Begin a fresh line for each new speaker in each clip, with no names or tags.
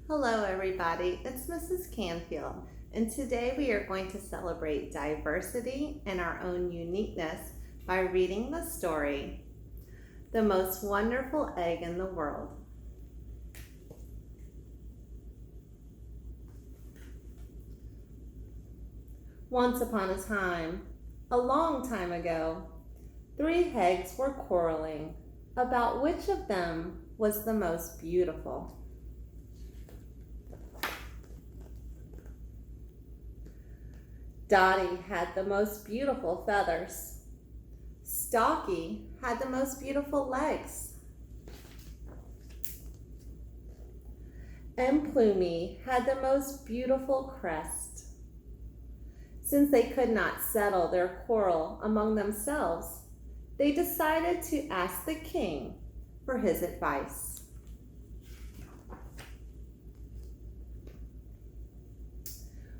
Hello everybody, it's Mrs. Canfield, and today we are going to celebrate diversity and our own uniqueness by reading the story, The Most Wonderful Egg in the World. Once upon a time, a long time ago, 3 eggs were quarreling about which of them was the most beautiful. Dottie had the most beautiful feathers. Stalky had the most beautiful legs. And Plumie had the most beautiful crest. Since they could not settle their quarrel among themselves, they decided to ask the king for his advice.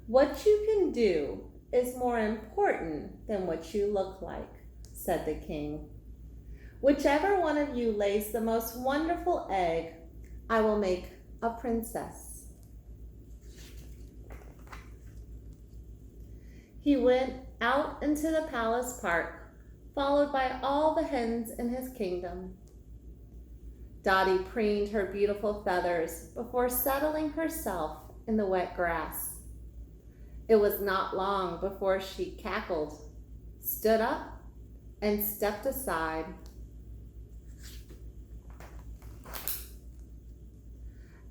"What you can do is more important than what you look like," said the king. "Whichever one of you lays the most wonderful egg, I will make a princess." He went out into the palace park, followed by all the hens in his kingdom. Dottie preened her beautiful feathers before settling herself in the wet grass. It was not long before she cackled, stood up, and stepped aside.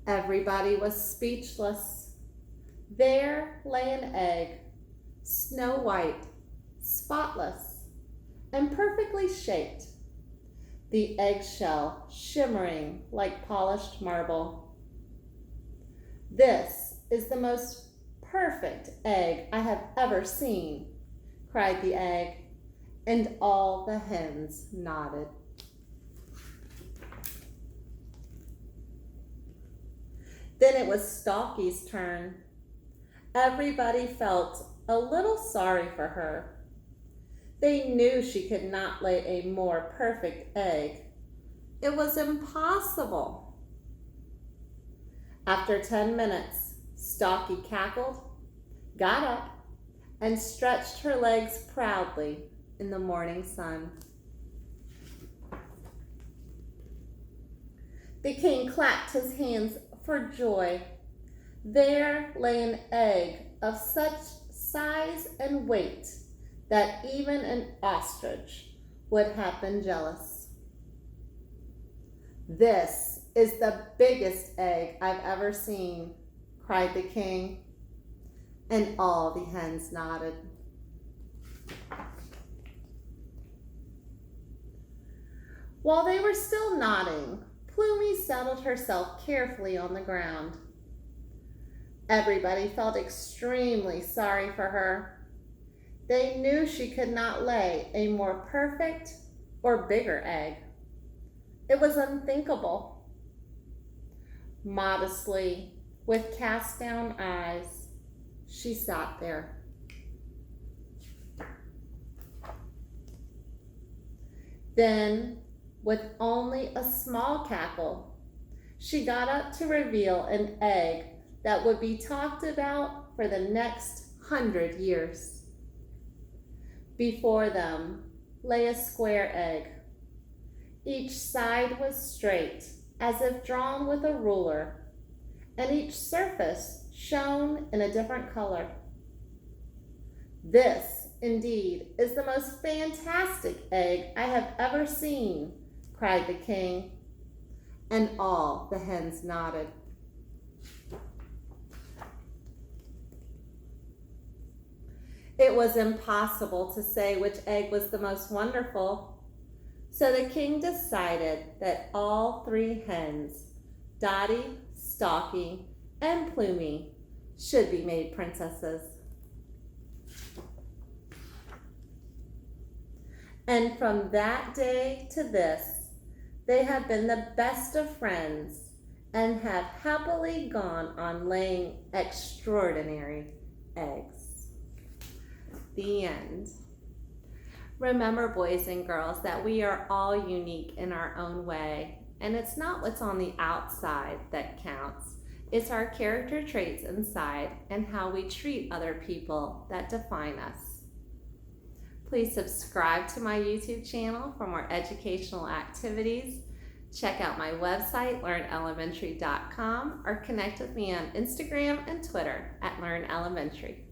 Everybody was speechless. There lay an egg, snow white, spotless, and perfectly shaped, the eggshell shimmering like polished marble. "This is the most perfect egg I have ever seen," cried the egg, and all the hens nodded. Then it was Stalky's turn. Everybody felt a little sorry for her. They knew she could not lay a more perfect egg. It was impossible. After 10 minutes, Stalky cackled, got up, and stretched her legs proudly in the morning sun. The king clapped his hands for joy. There lay an egg of such size and weight that even an ostrich would have been jealous. "This is the biggest egg I've ever seen," cried the king, and all the hens nodded. While they were still nodding, Plumie settled herself carefully on the ground. Everybody felt extremely sorry for her. They knew she could not lay a more perfect or bigger egg. It was unthinkable. Modestly, with cast-down eyes, she sat there. Then, with only a small cackle, she got up to reveal an egg that would be talked about for the next 100 years. Before them lay a square egg. Each side was straight, as if drawn with a ruler, and each surface shone in a different color. "This, indeed, is the most fantastic egg I have ever seen," cried the king, and all the hens nodded. It was impossible to say which egg was the most wonderful, so the king decided that all 3 hens, Dottie, Stalky, and Plumie, should be made princesses. And from that day to this, they have been the best of friends and have happily gone on laying extraordinary eggs. The end. Remember, boys and girls, that we are all unique in our own way, and it's not what's on the outside that counts. It's our character traits inside and how we treat other people that define us. Please subscribe to my YouTube channel for more educational activities. Check out my website, learnelementary.com, or connect with me on Instagram and Twitter at learnelementary.